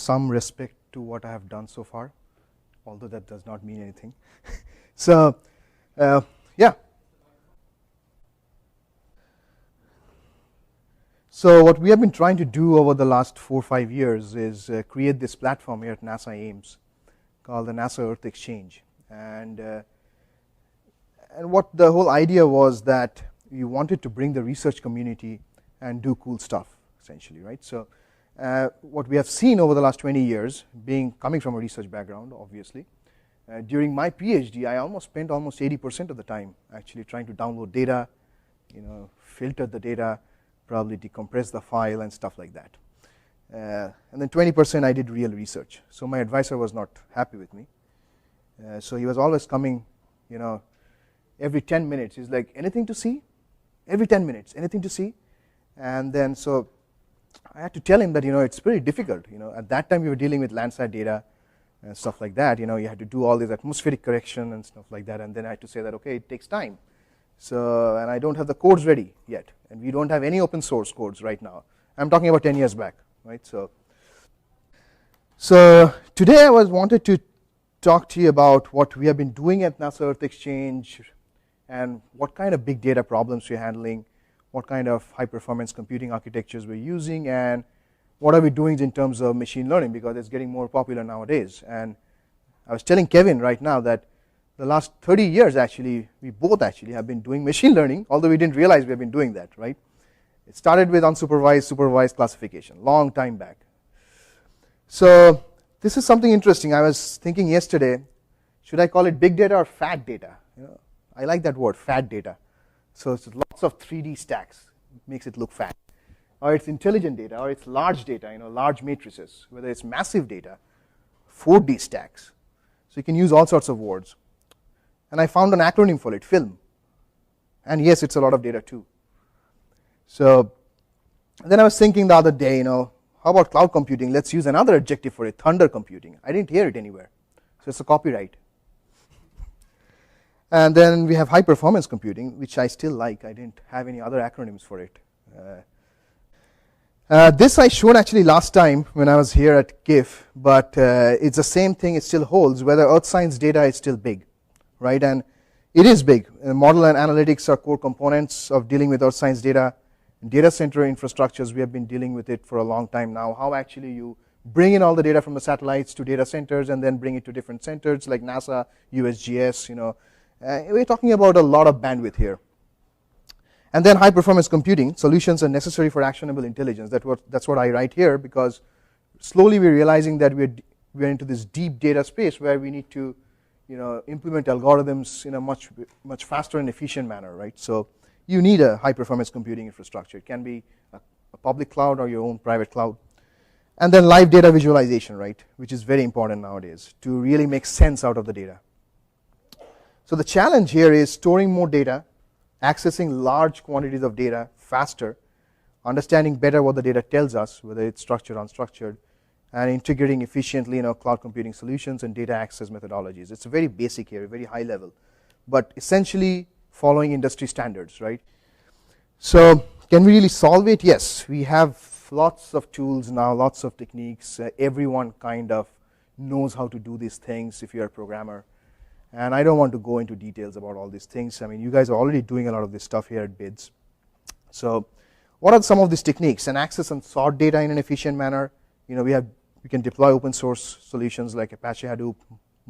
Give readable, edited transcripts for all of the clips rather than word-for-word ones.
some respect to what I have done so far, although that does not mean anything. So, yeah. So what we have been trying to do over the last 4 or 5 years is create this platform here at NASA Ames called the NASA Earth Exchange. And what the whole idea was that we wanted to bring the research community and do cool stuff, essentially, right? So what we have seen over the last 20 years, coming from a research background, obviously, during my PhD, I spent almost 80% of the time actually trying to download data, filter the data, probably decompress the file and stuff like that. And then 20% I did real research. So my advisor was not happy with me. So he was always coming, every 10 minutes. He's like, anything to see? Every 10 minutes, anything to see? And then so I had to tell him that, it's pretty difficult. At that time we were dealing with Landsat data and stuff like that. You had to do all this atmospheric correction and stuff like that. And then I had to say that, okay, it takes time. So, and I don't have the codes ready yet. And we don't have any open source codes right now. I'm talking about 10 years back, right? So today I wanted to talk to you about what we have been doing at NASA Earth Exchange and what kind of big data problems we're handling, what kind of high performance computing architectures we're using, and what are we doing in terms of machine learning, because it's getting more popular nowadays. And I was telling Kevin right now that the last 30 years actually, we both actually have been doing machine learning, although we didn't realize we have been doing that, right? It started with unsupervised, supervised classification, long time back. So this is something interesting. I was thinking yesterday, should I call it big data or fat data? I like that word, fat data. So it's lots of 3D stacks, makes it look fat. Or it's intelligent data, or it's large data, large matrices, whether it's massive data, 4D stacks. So you can use all sorts of words. And I found an acronym for it, FILM. And yes, it's a lot of data too. So then I was thinking the other day, how about cloud computing? Let's use another adjective for it, thunder computing. I didn't hear it anywhere. So it's a copyright. And then we have high performance computing, which I still like. I didn't have any other acronyms for it. This I showed actually last time when I was here at GIF, but it's the same thing, it still holds, whether earth science data is still big, right? And it is big. Model and analytics are core components of dealing with earth science data. Data center infrastructures, we have been dealing with it for a long time now. How actually you bring in all the data from the satellites to data centers and then bring it to different centers like NASA, USGS, we're talking about a lot of bandwidth here. And then high performance computing, solutions are necessary for actionable intelligence. That's what I write here, because slowly we're realizing that we're into this deep data space where we need to implement algorithms in a much faster and efficient manner, right? So you need a high performance computing infrastructure. It can be a public cloud or your own private cloud. And then live data visualization, right, which is very important nowadays to really make sense out of the data. So the challenge here is storing more data, accessing large quantities of data faster, understanding better what the data tells us, whether it's structured or unstructured, and integrating efficiently cloud computing solutions and data access methodologies. It's very basic here, very high level, but essentially following industry standards, right? So can we really solve it? Yes, we have lots of tools now, lots of techniques. Everyone kind of knows how to do these things if you're a programmer. And I don't want to go into details about all these things. I mean, you guys are already doing a lot of this stuff here at BIDS. So what are some of these techniques? And access and sort data in an efficient manner. We can deploy open source solutions like Apache Hadoop,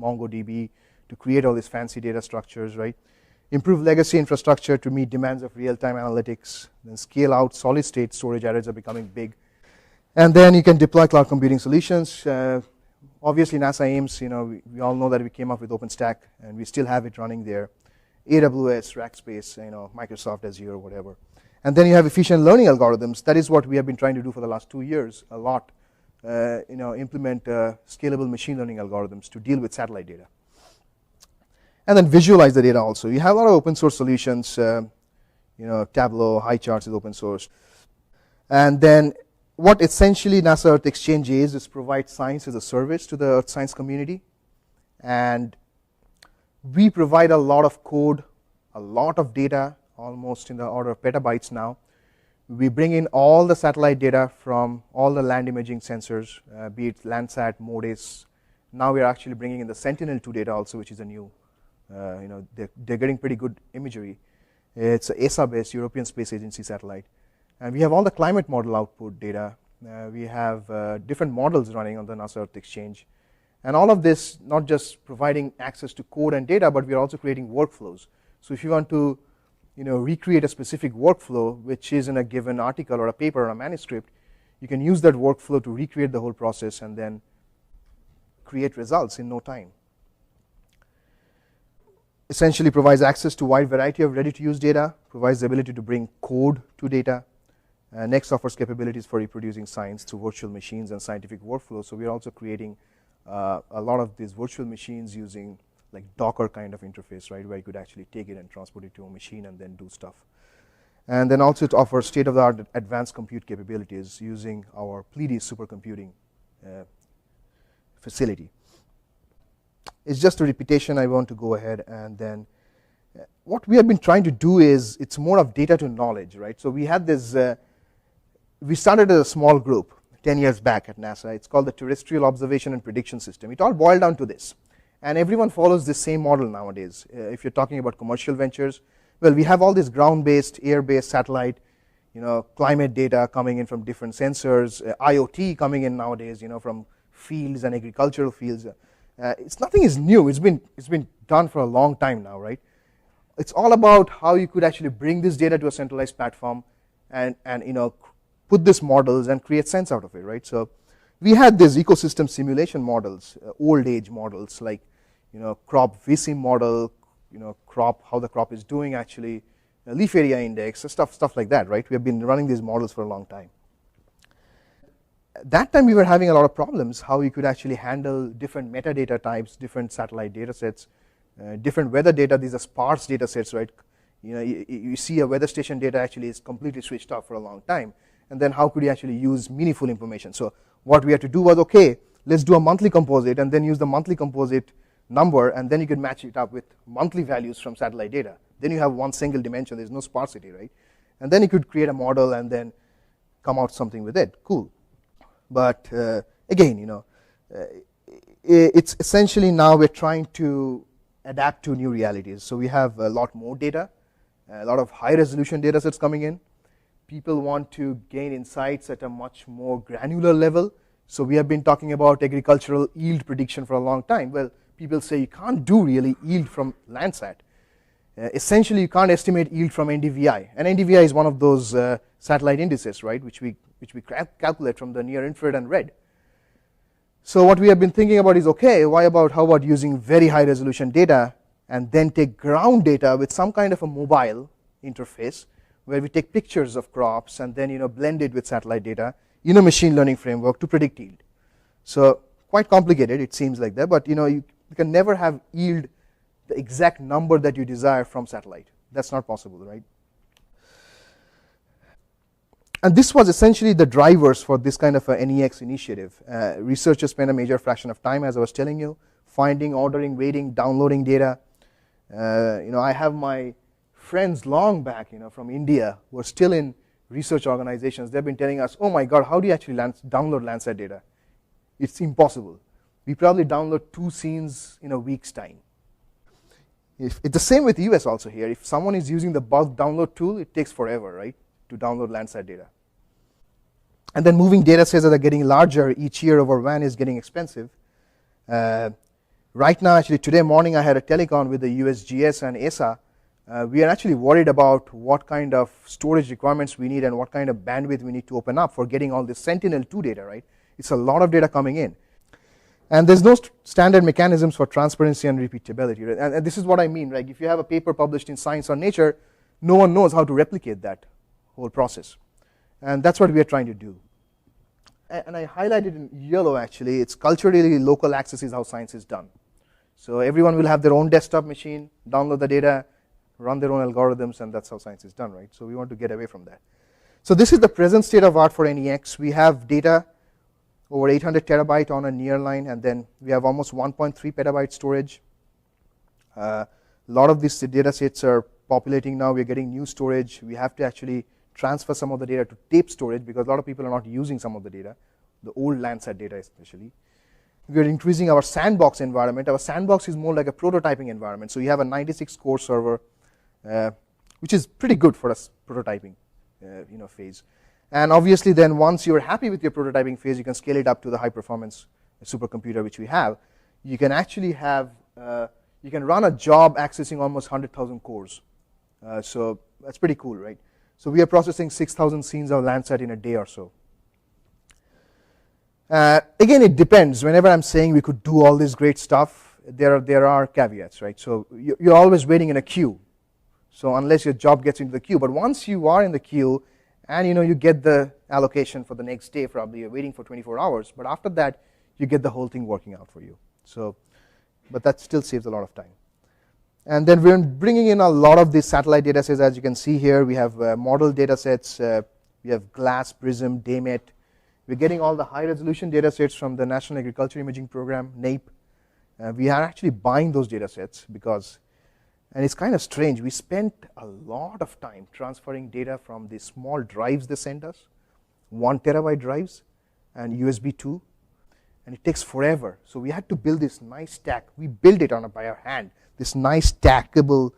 MongoDB to create all these fancy data structures, right? Improve legacy infrastructure to meet demands of real-time analytics. Then scale out solid state storage arrays are becoming big. And then you can deploy cloud computing solutions. Obviously, NASA Ames, we all know that we came up with OpenStack, and we still have it running there. AWS, Rackspace, Microsoft Azure, whatever. And then you have efficient learning algorithms. That is what we have been trying to do for the last 2 years, a lot. Implement scalable machine learning algorithms to deal with satellite data. And then visualize the data also. You have a lot of open source solutions. Tableau, HighCharts is open source. And then what essentially NASA Earth Exchange is provide science as a service to the earth science community. And we provide a lot of code, a lot of data, almost in the order of petabytes now, We bring in all the satellite data from all the land imaging sensors, be it Landsat, MODIS. Now we are actually bringing in the Sentinel-2 data also, which is a new, they're getting pretty good imagery. It's a ESA-based European Space Agency satellite. And we have all the climate model output data. We have different models running on the NASA Earth Exchange. And all of this, not just providing access to code and data, but we are also creating workflows. So if you want to recreate a specific workflow, which is in a given article or a paper or a manuscript, you can use that workflow to recreate the whole process and then create results in no time. Essentially provides access to a wide variety of ready-to-use data, provides the ability to bring code to data. NEX offers capabilities for reproducing science through virtual machines and scientific workflows. So we are also creating a lot of these virtual machines using like Docker kind of interface, right, where you could actually take it and transport it to a machine and then do stuff. And then also it offers state-of-the-art advanced compute capabilities using our Pleiades supercomputing facility. It's just a repetition. I want to go ahead and then what we have been trying to do is it's more of data to knowledge, right? So we had this, we started as a small group 10 years back at NASA. It's called the Terrestrial Observation and Prediction System. It all boiled down to this. And everyone follows this same model nowadays. If you're talking about commercial ventures, well, we have all this ground-based, air-based satellite, climate data coming in from different sensors, IoT coming in nowadays, from fields and agricultural fields. Nothing is new. It's been done for a long time now, right? It's all about how you could actually bring this data to a centralized platform and put these models and create sense out of it, right? So we had these ecosystem simulation models, old age models like crop VC model, crop, how the crop is doing actually, leaf area index, stuff like that, right? We have been running these models for a long time. At that time we were having a lot of problems how you could actually handle different metadata types, different satellite data sets, different weather data. These are sparse data sets, right? You see a weather station data actually is completely switched off for a long time. And then how could you actually use meaningful information? So what we had to do was, okay, let's do a monthly composite and then use the monthly composite number, and then you can match it up with monthly values from satellite data. Then you have one single dimension. There's no sparsity, right? And then you could create a model and then come out something with it. Cool. But again, it's essentially now we're trying to adapt to new realities. So we have a lot more data, a lot of high resolution data sets coming in. People want to gain insights at a much more granular level. So we have been talking about agricultural yield prediction for a long time. Well, people say you can't do really yield from Landsat. Essentially, you can't estimate yield from NDVI. And NDVI is one of those satellite indices, right, which we calculate from the near infrared and red. So what we have been thinking about is, okay, how about using very high resolution data and then take ground data with some kind of a mobile interface where we take pictures of crops and then blend it with satellite data in a machine learning framework to predict yield. So quite complicated, it seems like that, but you can never have yield the exact number that you desire from satellite. That's not possible, right? And this was essentially the drivers for this kind of a NEX initiative. Researchers spend a major fraction of time, as I was telling you, finding, ordering, waiting, downloading data. I have my friends long back, from India who are still in research organizations. They've been telling us, oh my God, how do you actually download Landsat data? It's impossible. We probably download 2 scenes in a week's time. It's the same with US also here. If someone is using the bulk download tool, it takes forever, right, to download Landsat data. And then moving data sets that are getting larger each year over WAN is getting expensive. Right now, actually today morning I had a telecon with the USGS and ESA. We are actually worried about what kind of storage requirements we need and what kind of bandwidth we need to open up for getting all this Sentinel-2 data, right? It's a lot of data coming in. And there's no standard mechanisms for transparency and repeatability. Right? And this is what I mean, right? If you have a paper published in Science or Nature, no one knows how to replicate that whole process. And that's what we are trying to do. And I highlighted in yellow, actually. It's culturally local access is how science is done. So everyone will have their own desktop machine, download the data, run their own algorithms, and that's how science is done, right? So we want to get away from that. So this is the present state of art for NEX. We have data over 800 terabyte on a nearline, and then we have almost 1.3 petabyte storage. A lot of these data sets are populating now. We're getting new storage. We have to actually transfer some of the data to tape storage, because a lot of people are not using some of the data, the old Landsat data especially. We are increasing our sandbox environment. Our sandbox is more like a prototyping environment. So you have a 96 core server, which is pretty good for a prototyping phase. And obviously then once you're happy with your prototyping phase, you can scale it up to the high performance supercomputer which we have. You can actually have, you can run a job accessing almost 100,000 cores. So that's pretty cool, right? So we are processing 6,000 scenes of Landsat in a day or so. Again, it depends. Whenever I'm saying we could do all this great stuff, there are caveats, right? So you're always waiting in a queue. So unless your job gets into the queue, but once you are in the queue and you get the allocation for the next day, probably you're waiting for 24 hours, but after that you get the whole thing working out for you. So, but that still saves a lot of time. And then we're bringing in a lot of these satellite data sets. As you can see here, we have model data sets, we have GLASS, PRISM, DAMET. We're getting all the high resolution data sets from the National Agriculture Imaging Program, NAPE. We are actually buying those data sets because, and it's kind of strange, we spent a lot of time transferring data from these small drives they send us, 1 terabyte drives and USB 2, and it takes forever. So we had to build this nice stack. We built it by our hand, this nice stackable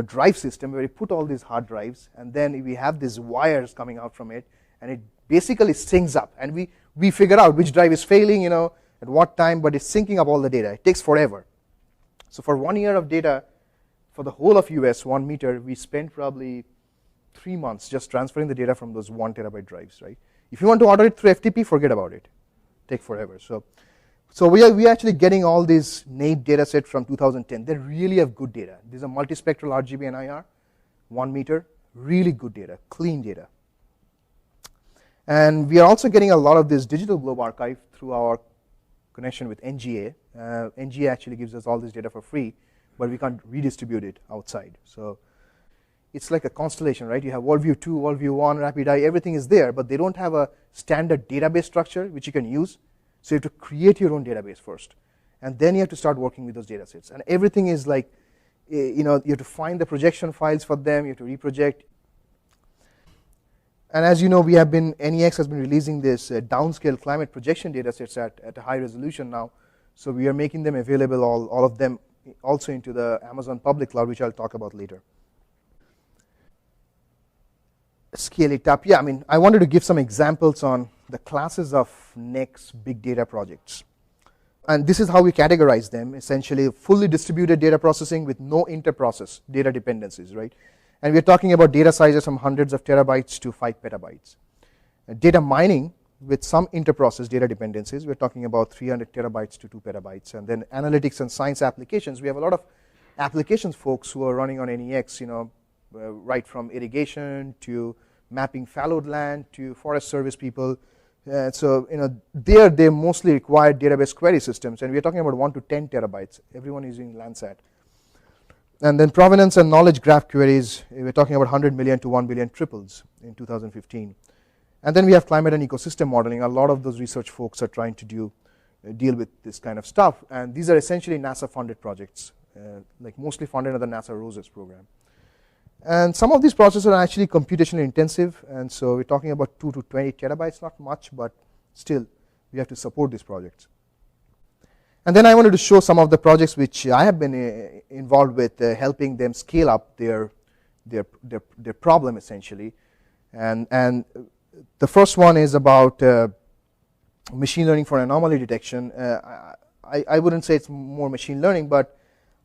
drive system where we put all these hard drives, and then we have these wires coming out from it, and it basically syncs up, and we figure out which drive is failing, at what time, but it's syncing up all the data. It takes forever. So for 1 year of data, for the whole of US, 1 meter, we spent probably 3 months just transferring the data from those 1 terabyte drives, right? If you want to order it through FTP, forget about it. Take forever. So we are actually getting all these NAPE data sets from 2010. They really have good data. These are multispectral RGB and IR, 1 meter, really good data, clean data. And we are also getting a lot of this digital globe archive through our connection with NGA. NGA actually gives us all this data for free, but we can't redistribute it outside. So it's like a constellation, right? You have Worldview 2, Worldview 1, Rapid Eye, everything is there, but they don't have a standard database structure which you can use. So you have to create your own database first, and then you have to start working with those data sets. And everything is like, you have to find the projection files for them, you have to reproject. And as you know, NEX has been releasing this downscale climate projection data sets at a high resolution now. So we are making them available, all of them, also into the Amazon public cloud, which I'll talk about later. Scale it up. Yeah, I wanted to give some examples on the classes of NEX big data projects. And this is how we categorize them, essentially fully distributed data processing with no inter-process data dependencies, right? And we're talking about data sizes from hundreds of terabytes to 5 petabytes. Data mining with some inter-process data dependencies, we're talking about 300 terabytes to 2 petabytes. And then analytics and science applications, we have a lot of applications folks who are running on NEX, right from irrigation to mapping fallowed land to forest service people. So they mostly require database query systems, and we're talking about 1 to 10 terabytes. Everyone is using Landsat. And then provenance and knowledge graph queries, we're talking about 100 million to 1 billion triples in 2015. And then we have climate and ecosystem modeling. A lot of those research folks are trying to deal with this kind of stuff, and these are essentially NASA-funded projects, like mostly funded under the NASA ROSES program. And some of these processes are actually computationally intensive, and so we're talking about 2 to 20 terabytes, not much, but still we have to support these projects. And then I wanted to show some of the projects which I have been involved with, helping them scale up their problem essentially. And the first one is about machine learning for anomaly detection. I wouldn't say it's more machine learning, but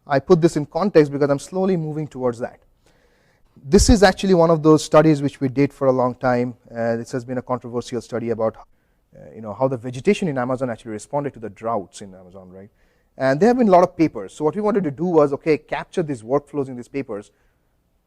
I put this in context because I'm slowly moving towards that. This is actually one of those studies which we did for a long time. This has been a controversial study about how the vegetation in Amazon actually responded to the droughts in Amazon, right? And there have been a lot of papers. So what we wanted to do was, capture these workflows in these papers,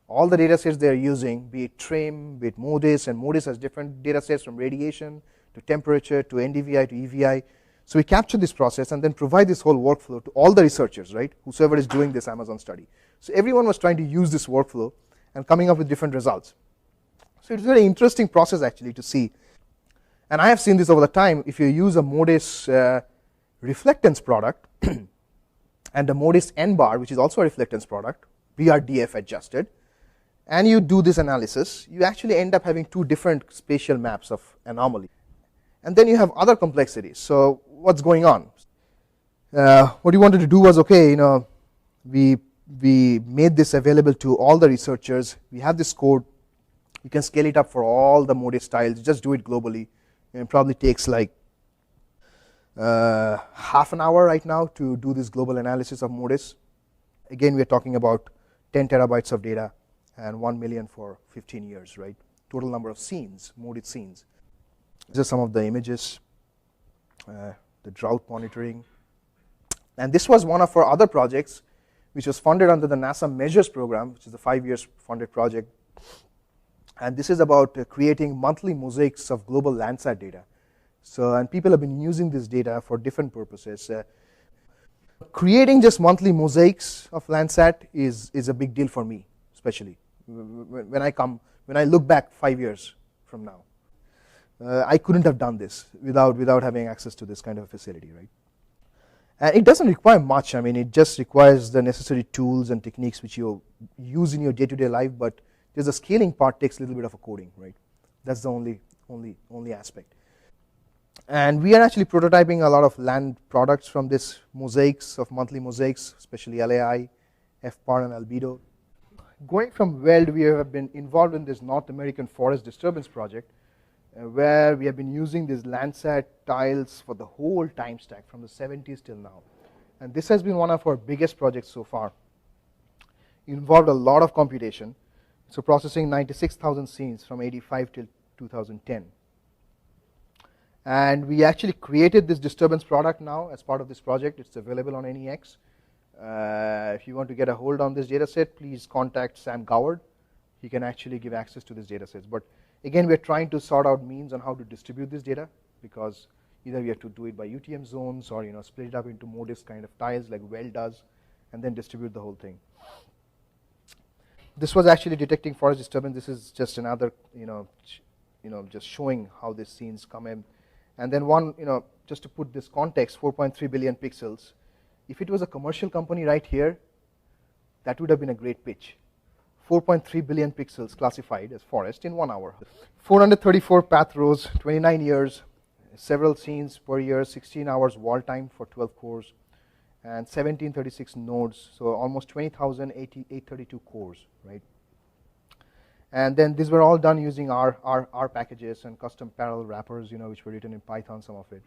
all the data sets they're using, be it TRIM, be it MODIS, and MODIS has different data sets from radiation to temperature to NDVI to EVI. So we capture this process and then provide this whole workflow to all the researchers, right? Whosoever is doing this Amazon study. So everyone was trying to use this workflow and coming up with different results. So it's a very interesting process actually to see. And I have seen this over the time. If you use a MODIS reflectance product and a MODIS N-bar, which is also a reflectance product, BRDF adjusted, and you do this analysis, you actually end up having two different spatial maps of anomaly. And then you have other complexities. So what's going on? What we wanted to do was, okay, we made this available to all the researchers. We have this code. You can scale it up for all the MODIS styles. Just do it globally. And it probably takes like half an hour right now to do this global analysis of MODIS. Again, we're talking about 10 terabytes of data and 1 million for 15 years, right? Total number of scenes, MODIS scenes. These are some of the images, the drought monitoring. And this was one of our other projects, which was funded under the NASA Measures program, which is a 5 years funded project. And this is about creating monthly mosaics of global Landsat data. So, and people have been using this data for different purposes. Creating just monthly mosaics of Landsat is a big deal for me, especially when I look back 5 years from now. I couldn't have done this without having access to this kind of facility, right? And it doesn't require much. I mean, it just requires the necessary tools and techniques which you use in your day-to-day life, but there's a scaling part takes a little bit of a coding, right? That's the only aspect. And we are actually prototyping a lot of land products from this mosaics of monthly mosaics, especially LAI, FPAR, and albedo. Going from WELD, we have been involved in this North American forest disturbance project, where we have been using these Landsat tiles for the whole time stack from the 70s till now. And this has been one of our biggest projects so far. It involved a lot of computation. So processing 96,000 scenes from 85 till 2010. And we actually created this disturbance product now as part of this project. It's available on NEX. If you want to get a hold on this data set, please contact Sam Goward. He can actually give access to this data sets. But again, we're trying to sort out means on how to distribute this data, because either we have to do it by UTM zones or split it up into MODIS kind of tiles like WELD does, and then distribute the whole thing. This was actually detecting forest disturbance. This is just another, just showing how these scenes come in. And then one, just to put this context, 4.3 billion pixels. If it was a commercial company right here, that would have been a great pitch. 4.3 billion pixels classified as forest in 1 hour. 434 path rows, 29 years, several scenes per year, 16 hours wall time for 12 cores, and 1736 nodes, so almost 20,000 832 cores, right? And then these were all done using R packages and custom parallel wrappers, which were written in Python, some of it.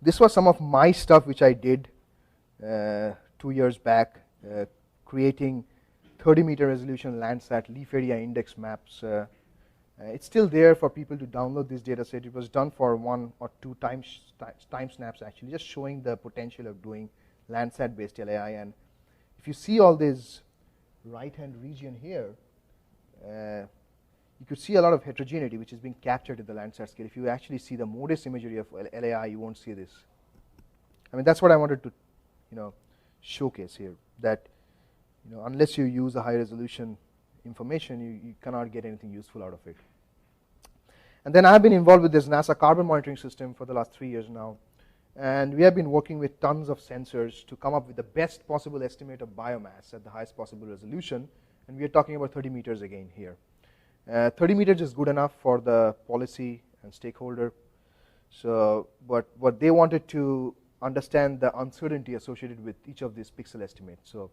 This was some of my stuff which I did 2 years back, creating 30-meter resolution Landsat leaf area index maps. It's still there for people to download this data set. It was done for 1 or 2 time snaps, actually, just showing the potential of doing Landsat-based LAI. And if you see all this right-hand region here, you could see a lot of heterogeneity which is being captured at the Landsat scale. If you actually see the MODIS imagery of LAI, you won't see this. I mean, that's what I wanted to, showcase here, that unless you use a high-resolution information, you cannot get anything useful out of it. And then I've been involved with this NASA carbon monitoring system for the last 3 years now. And we have been working with tons of sensors to come up with the best possible estimate of biomass at the highest possible resolution. And we are talking about 30 meters again here. 30 meters is good enough for the policy and stakeholder. So, but what they wanted to understand the uncertainty associated with each of these pixel estimates. So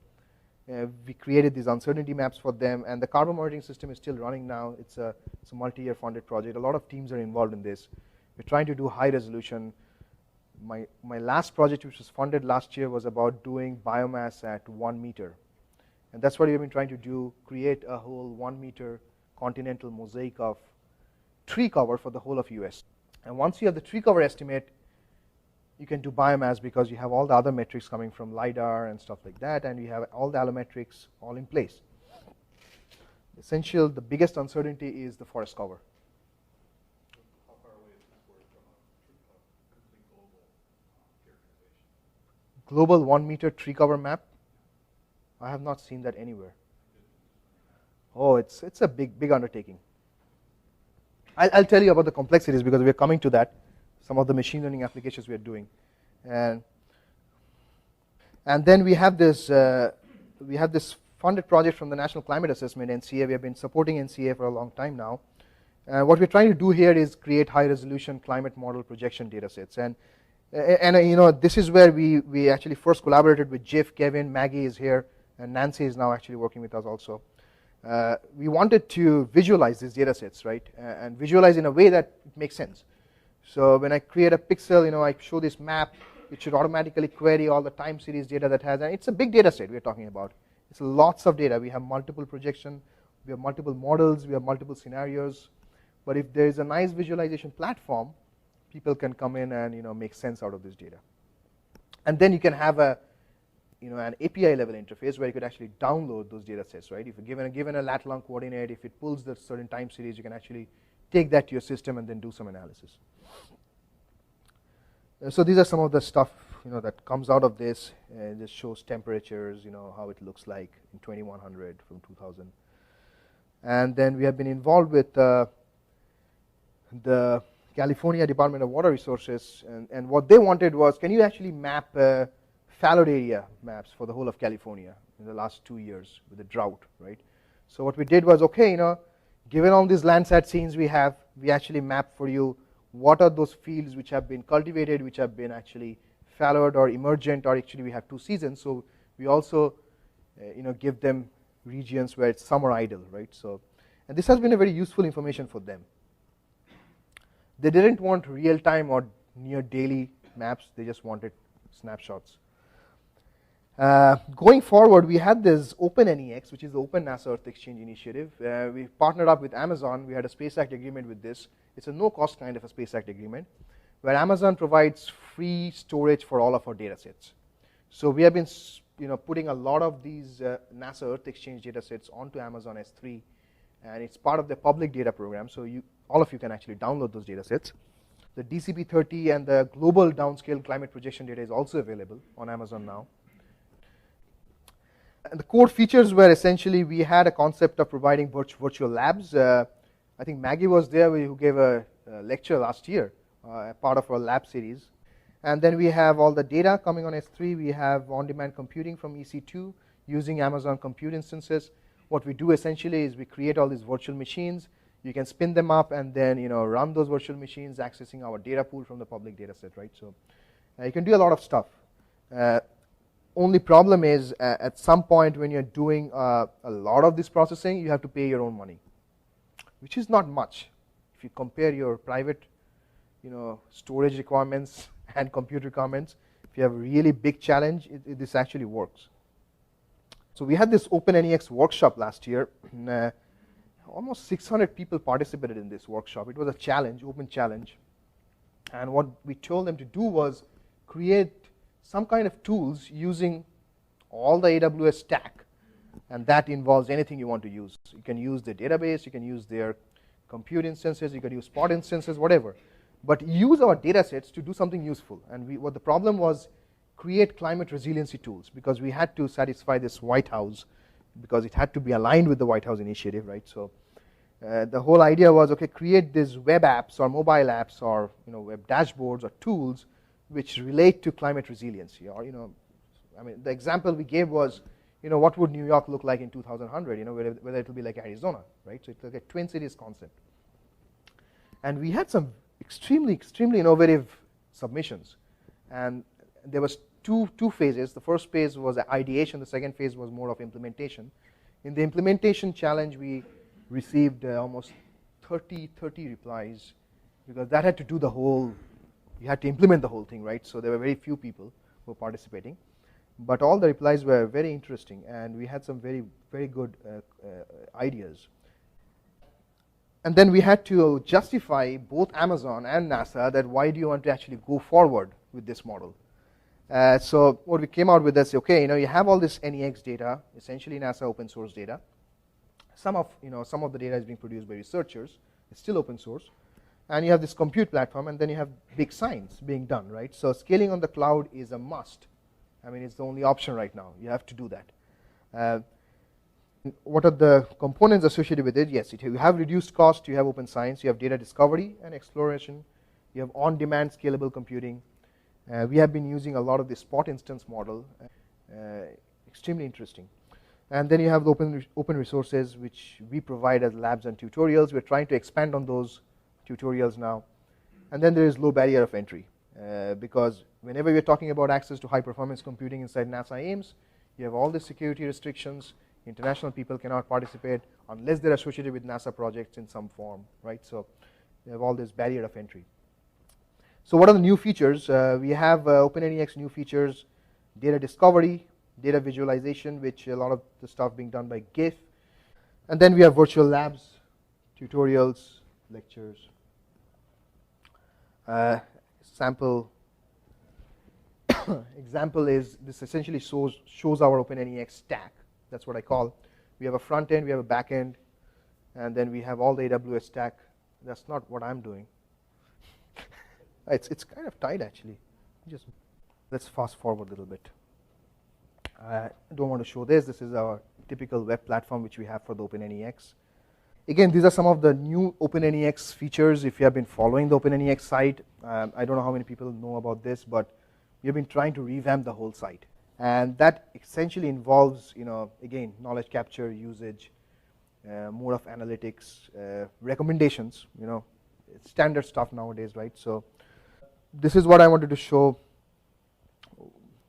we created these uncertainty maps for them, and the carbon monitoring system is still running now. It's a multi-year funded project. A lot of teams are involved in this. We're trying to do high resolution. My last project, which was funded last year, was about doing biomass at 1 meter. And that's what we've been trying to do, create a whole 1 meter continental mosaic of tree cover for the whole of US. And once you have the tree cover estimate, you can do biomass because you have all the other metrics coming from LiDAR and stuff like that, and you have all the allometrics all in place. The biggest uncertainty is the forest cover. How far away is this work from a complete global characterization? Global 1 meter tree cover map? I have not seen that anywhere. Oh, it's a big undertaking. I'll tell you about the complexities because we're coming to that. Some of the machine learning applications we are doing, and then we have this funded project from the National Climate Assessment, NCA. We have been supporting NCA for a long time now. What we're trying to do here is create high-resolution climate model projection data sets. And this is where we actually first collaborated with Jeff, Kevin, Maggie is here, and Nancy is now actually working with us also. We wanted to visualize these data sets, right? And visualize in a way that makes sense. So when I create a pixel, I show this map, it should automatically query all the time series data that has, and it's a big data set we're talking about. It's lots of data. We have multiple projection, we have multiple models, we have multiple scenarios. But if there is a nice visualization platform, people can come in and make sense out of this data. And then you can have an API level interface where you could actually download those data sets, right? If you're given a lat long coordinate, if it pulls the certain time series, you can actually take that to your system and then do some analysis. So these are some of the stuff that comes out of this. It just shows temperatures, how it looks like in 2100 from 2000. And then we have been involved with the California Department of Water Resources, and what they wanted was, can you actually map fallowed area maps for the whole of California in the last 2 years with the drought, right? So what we did was, okay, given all these Landsat scenes we have, we actually map for you what are those fields which have been cultivated, which have been actually fallowed or emergent, or actually we have 2 seasons. So we also, give them regions where it's summer idle, right? So, and this has been a very useful information for them. They didn't want real-time or near daily maps. They just wanted snapshots. Going forward, we had this Open NEX, which is the Open NASA Earth Exchange Initiative. We partnered up with Amazon. We had a Space Act agreement with this. It's a no-cost kind of a Space Act agreement, where Amazon provides free storage for all of our data sets. So we have been putting a lot of these NASA Earth Exchange data sets onto Amazon S3, and it's part of the public data program, so all of you can actually download those data sets. The DCP-30 and the global downscale climate projection data is also available on Amazon now. And the core features were essentially, we had a concept of providing virtual labs. I think Maggie was there who gave a lecture last year, part of our lab series. And then we have all the data coming on S3. We have on-demand computing from EC2 using Amazon Compute instances. What we do essentially is we create all these virtual machines. You can spin them up and then run those virtual machines, accessing our data pool from the public data set, right? So you can do a lot of stuff. Only problem is at some point when you're doing a lot of this processing, you have to pay your own money, which is not much. If you compare your private storage requirements and compute requirements, if you have a really big challenge, this actually works. So we had this OpenNEX workshop last year. And, almost 600 people participated in this workshop. It was a challenge, open challenge. And what we told them to do was create some kind of tools using all the AWS stack. And that involves anything you want to use. You can use the database, you can use their compute instances, you can use Spot instances, whatever. But use our data sets to do something useful. And what the problem was, create climate resiliency tools, because we had to satisfy this White House, because it had to be aligned with the White House initiative, right? So the whole idea was, okay, create these web apps or mobile apps or web dashboards or tools which relate to climate resiliency. Or the example we gave was, what would New York look like in 2100? Whether it will be like Arizona, right? So it's like a twin cities concept. And we had some extremely innovative submissions, and there was two phases. The first phase was ideation. The second phase was more of implementation. In the implementation challenge, we received almost 30 replies, because that had to do the whole, you had to implement the whole thing, right? So there were very few people who were participating. But all the replies were very interesting, and we had some very good ideas. And then we had to justify both Amazon and NASA that why do you want to actually go forward with this model? So what we came out with is, okay, you have all this NEX data, essentially NASA open source data. Some of the data is being produced by researchers. It's still open source. And you have this compute platform, and then you have big science being done, right? So scaling on the cloud is a must. It's the only option right now. You have to do that. What are the components associated with it? Yes, you have reduced cost, you have open science, you have data discovery and exploration, you have on-demand scalable computing. We have been using a lot of the Spot instance model, extremely interesting. And then you have the open resources, which we provide as labs and tutorials. We're trying to expand on those tutorials now. And then there is low barrier of entry, because whenever we're talking about access to high performance computing inside NASA Ames, you have all the security restrictions. International people cannot participate unless they're associated with NASA projects in some form, right? So you have all this barrier of entry. So what are the new features? We have OpenNEX new features: data discovery, data visualization, which a lot of the stuff being done by GIF. And then we have virtual labs, tutorials, lectures. Sample example is this essentially shows our OpenNEX stack. That's what I call. We have a front end, we have a back end, and then we have all the AWS stack. That's not what I'm doing. It's kind of tight actually. Just let's fast forward a little bit. I don't want to show this. This is our typical web platform which we have for the OpenNEX. Again, these are some of the new OpenNEX features. If you have been following the OpenNEX site, I don't know how many people know about this, but we have been trying to revamp the whole site. And that essentially involves, again, knowledge capture, usage, more of analytics, recommendations, it's standard stuff nowadays, right? So this is what I wanted to show,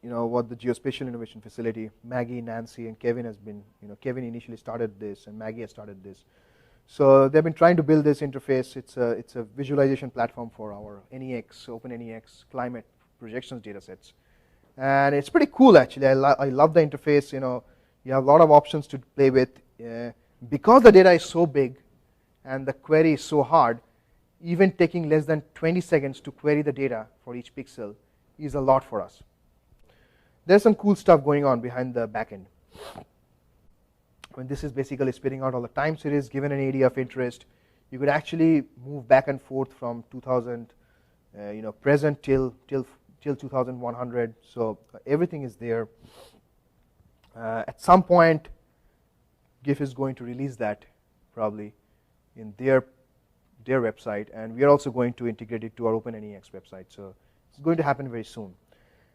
what the Geospatial Innovation Facility, Maggie, Nancy, and Kevin has been, Kevin initially started this, and Maggie has started this. So they've been trying to build this interface. It's a visualization platform for our NEX, OpenNEX climate projections datasets. And it's pretty cool, actually. I love the interface. You have a lot of options to play with. Because the data is so big and the query is so hard, even taking less than 20 seconds to query the data for each pixel is a lot for us. There's some cool stuff going on behind the backend. When this is basically spitting out all the time series given an area of interest, you could actually move back and forth from 2000, present till 2100. So everything is there. At some point, GIF is going to release that probably in their website, and we are also going to integrate it to our OpenNEX website. So it's going to happen very soon.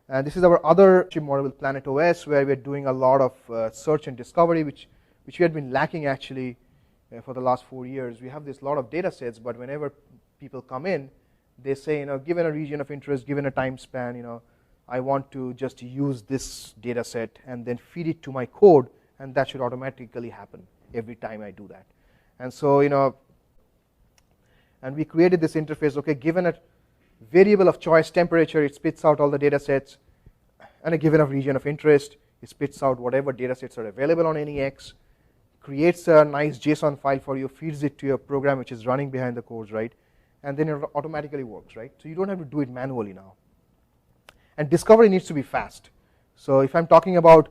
And this is our other chip model with Planet OS, where we're doing a lot of search and discovery, which we had been lacking actually for the last 4 years. We have this lot of data sets, but whenever people come in, they say, given a region of interest, given a time span, I want to just use this data set and then feed it to my code, and that should automatically happen every time I do that. And so, and we created this interface. Okay, given a variable of choice, temperature, it spits out all the data sets, and a given a region of interest, it spits out whatever data sets are available on NEX, creates a nice JSON file for you, feeds it to your program which is running behind the codes, right? And then it automatically works, right? So you don't have to do it manually now. And discovery needs to be fast. So if I'm talking about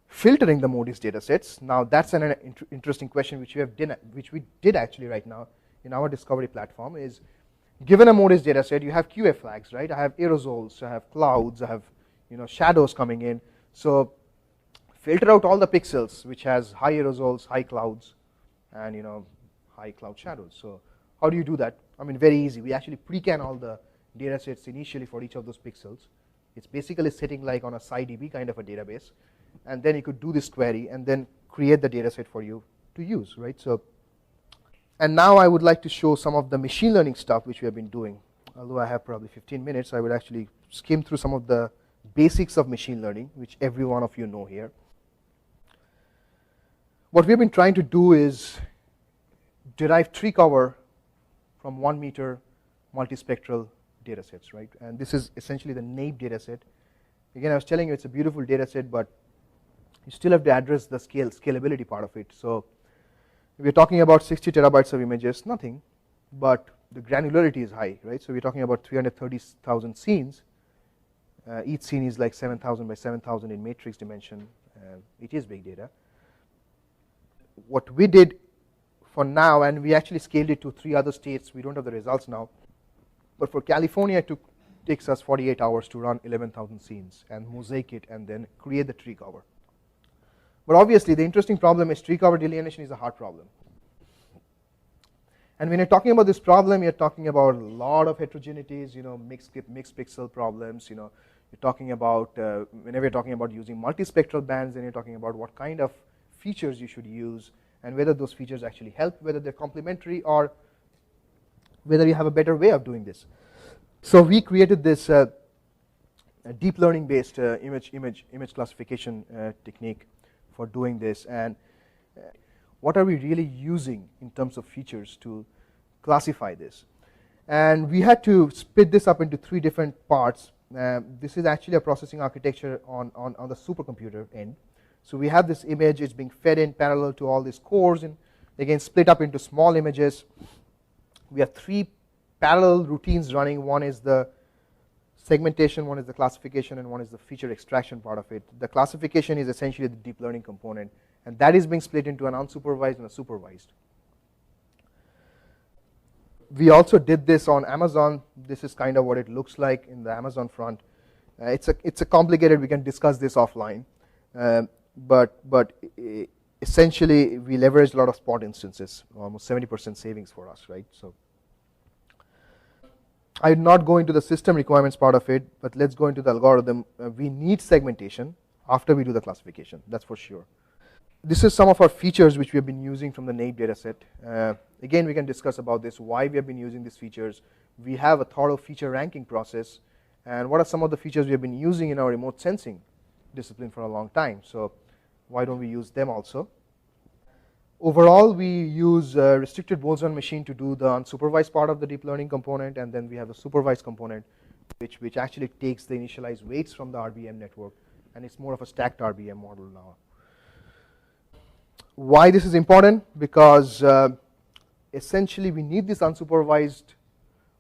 filtering the MODIS data sets, now that's an interesting question which we did actually right now in our discovery platform is, given a MODIS data set, you have QA flags, right? I have aerosols, I have clouds, I have shadows coming in. So filter out all the pixels which has high aerosols, high clouds, and high cloud shadows. So how do you do that? I mean, very easy. We actually pre-can all the data sets initially for each of those pixels. It's basically sitting like on a SciDB kind of a database, and then you could do this query and then create the data set for you to use, right? So, and now I would like to show some of the machine learning stuff which we have been doing. Although I have probably 15 minutes, I would actually skim through some of the basics of machine learning, which every one of you know here. What we have been trying to do is derive tree cover from 1 meter multispectral data sets, right? And this is essentially the NAPE data set. Again, I was telling you it's a beautiful data set, but you still have to address the scalability part of it. So we're talking about 60 terabytes of images, nothing, but the granularity is high, right? So we're talking about 330,000 scenes. Each scene is like 7,000 by 7,000 in matrix dimension. It is big data. What we did for now, and we actually scaled it to 3 other states. We don't have the results now. But for California, it takes us 48 hours to run 11,000 scenes and mosaic it and then create the tree cover. But obviously, the interesting problem is tree cover delineation is a hard problem. And when you're talking about this problem, you're talking about a lot of heterogeneities, mixed pixel problems. You're talking about, whenever you're talking about using multispectral bands, then you're talking about what kind of features you should use, and whether those features actually help, whether they're complementary, or whether you have a better way of doing this. So we created this deep learning based image classification technique for doing this. And what are we really using in terms of features to classify this? And we had to split this up into 3 different parts. This is actually a processing architecture on the supercomputer end. So we have this image, it's being fed in parallel to all these cores, and again split up into small images. We have 3 parallel routines running. One is the segmentation, one is the classification, and one is the feature extraction part of it. The classification is essentially the deep learning component, and that is being split into an unsupervised and a supervised. We also did this on Amazon. This is kind of what it looks like in the Amazon front. It's a complicated, we can discuss this offline. But essentially, we leveraged a lot of spot instances, almost 70% savings for us, right? So I would not go into the system requirements part of it, but let's go into the algorithm. We need segmentation after we do the classification, that's for sure. This is some of our features which we have been using from the NAPE dataset. Again, we can discuss about this, why we have been using these features. We have a thorough feature ranking process, and what are some of the features we have been using in our remote sensing discipline for a long time. So why don't we use them also? Overall, we use a restricted Boltzmann machine to do the unsupervised part of the deep learning component, and then we have a supervised component which actually takes the initialized weights from the RBM network, and it's more of a stacked RBM model now. Why this is important? Because essentially we need this unsupervised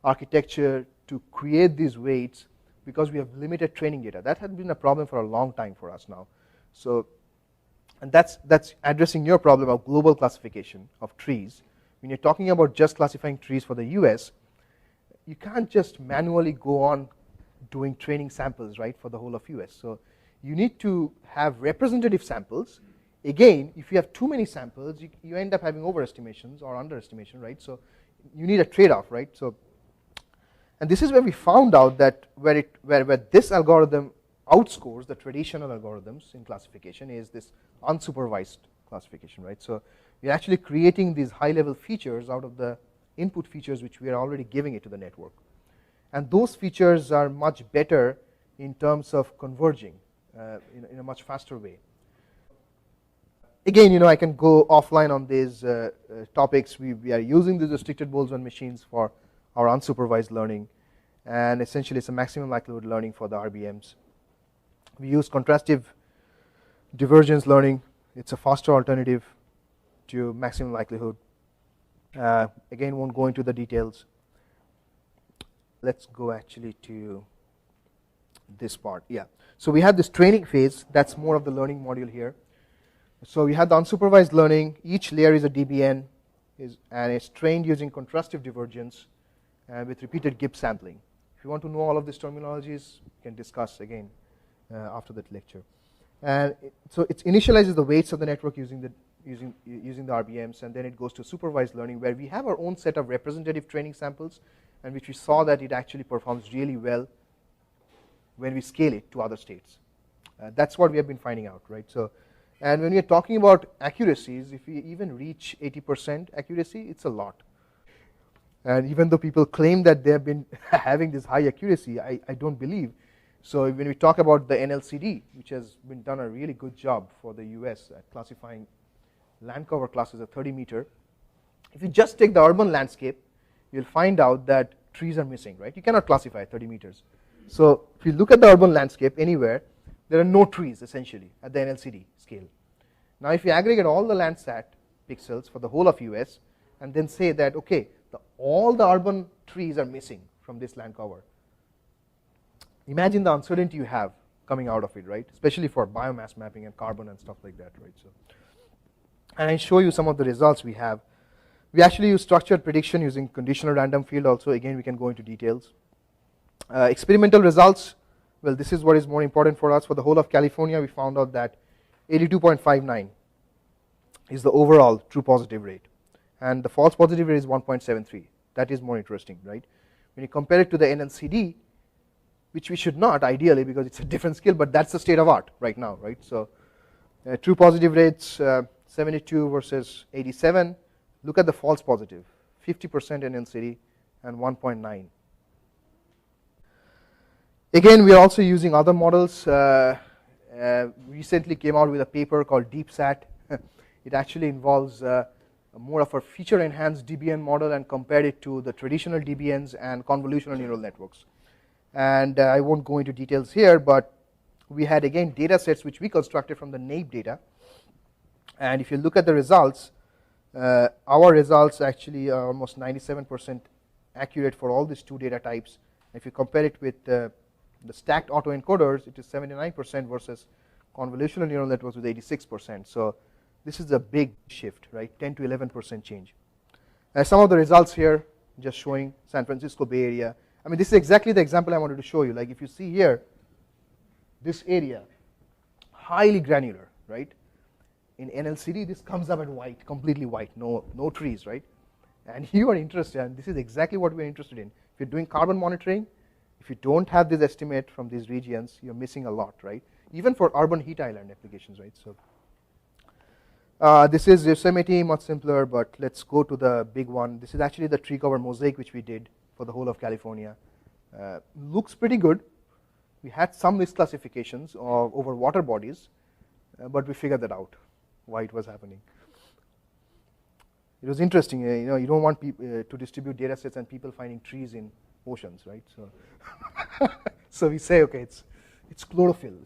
architecture to create these weights, because we have limited training data. That has been a problem for a long time for us now. So, and that's addressing your problem of global classification of trees. When you're talking about just classifying trees for the US, you can't just manually go on doing training samples, right, for the whole of US. So you need to have representative samples. Again, if you have too many samples, you end up having overestimations or underestimation, right? So you need a trade-off, right? So, and this is where we found out that where this algorithm outscores the traditional algorithms in classification is this unsupervised classification, right? So we're actually creating these high-level features out of the input features which we are already giving it to the network. And those features are much better in terms of converging in a much faster way. Again, I can go offline on these topics. We are using these restricted Boltzmann machines for our unsupervised learning, and essentially it's a maximum likelihood learning for the RBMs. We use contrastive divergence learning. It's a faster alternative to maximum likelihood. Again, won't go into the details. Let's go actually to this part. Yeah. So we have this training phase. That's more of the learning module here. So we have the unsupervised learning. Each layer is a DBN, and it's trained using contrastive divergence with repeated Gibbs sampling. If you want to know all of these terminologies, we can discuss again after that lecture. And so it initializes the weights of the network using the RBMs, and then it goes to supervised learning, where we have our own set of representative training samples, and which we saw that it actually performs really well when we scale it to other states. That's what we have been finding out, right? So, and when we are talking about accuracies, if we even reach 80% accuracy, it's a lot. And even though people claim that they have been having this high accuracy, I don't believe. So when we talk about the NLCD, which has been done a really good job for the US at classifying land cover classes at 30 meter, if you just take the urban landscape, you'll find out that trees are missing, right? You cannot classify at 30 meters. So if you look at the urban landscape anywhere, there are no trees essentially at the NLCD scale. Now if you aggregate all the Landsat pixels for the whole of US and then say that, okay, all the urban trees are missing from this land cover, imagine the uncertainty you have coming out of it, right? Especially for biomass mapping and carbon and stuff like that, right? So, and I show you some of the results we have. We actually use structured prediction using conditional random field also. Again, we can go into details. Experimental results, well, this is what is more important for us. For the whole of California, we found out that 82.59 is the overall true positive rate, and the false positive rate is 1.73. That is more interesting, right? When you compare it to the NLCD, which we should not ideally because it's a different scale, but that's the state of art right now, right? So true positive rates 72 versus 87. Look at the false positive, 50% NLCD and 1.9. Again, we are also using other models. Recently came out with a paper called DeepSat. It actually involves more of a feature-enhanced DBN model and compared it to the traditional DBNs and convolutional neural networks. And I won't go into details here, but we had, again, data sets which we constructed from the NAIP data. And if you look at the results, our results actually are almost 97% accurate for all these two data types. If you compare it with the stacked autoencoders, it is 79% versus convolutional neural networks with 86%. So this is a big shift, right? 10 to 11% change. Some of the results here, just showing San Francisco Bay Area. I mean, this is exactly the example I wanted to show you. Like if you see here, this area, highly granular, right? In NLCD, this comes up at white, completely white, no trees, right? And you are interested, and this is exactly what we're interested in. If you're doing carbon monitoring, if you don't have this estimate from these regions, you're missing a lot, right? Even for urban heat island applications, right? So this is Yosemite, much simpler, but let's go to the big one. This is actually the tree cover mosaic which we did for the whole of California. Looks pretty good. We had some misclassifications over water bodies, but we figured that out, why it was happening. It was interesting, you don't want people to distribute data sets and people finding trees in oceans, right? So, so we say, okay, it's chlorophyll,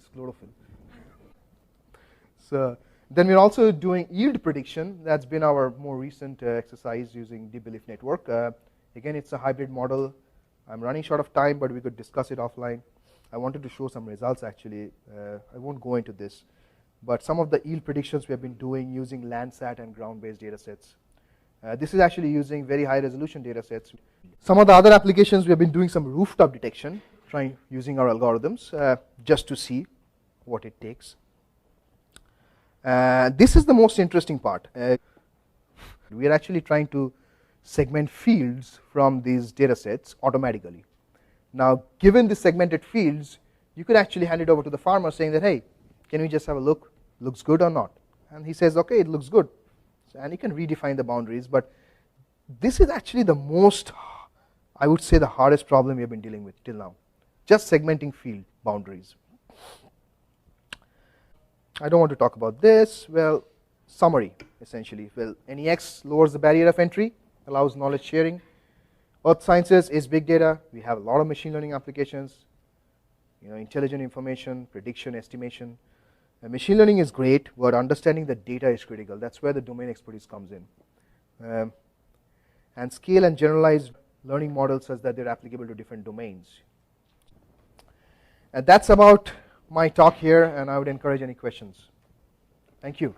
So then we're also doing yield prediction. That's been our more recent exercise using deep belief network. Again, it's a hybrid model. I'm running short of time, but we could discuss it offline. I wanted to show some results actually. I won't go into this, but some of the yield predictions we have been doing using Landsat and ground-based data sets. This is actually using very high resolution data sets. Some of the other applications, we have been doing some rooftop detection, using our algorithms just to see what it takes. This is the most interesting part. We are actually trying to segment fields from these data sets automatically. Now, given the segmented fields, you could actually hand it over to the farmer saying that, hey, can we just have a look? Looks good or not? And he says, okay, it looks good. And you can redefine the boundaries, but this is actually the most, I would say, the hardest problem we have been dealing with till now. Just segmenting field boundaries. I don't want to talk about this. Well, summary, essentially. Well, NEX lowers the barrier of entry, allows knowledge sharing. Earth sciences is big data. We have a lot of machine learning applications, intelligent information, prediction, estimation. Machine learning is great, but understanding the data is critical. That's where the domain expertise comes in. And scale and generalized learning models such that they're applicable to different domains. And that's about my talk here, and I would encourage any questions. Thank you.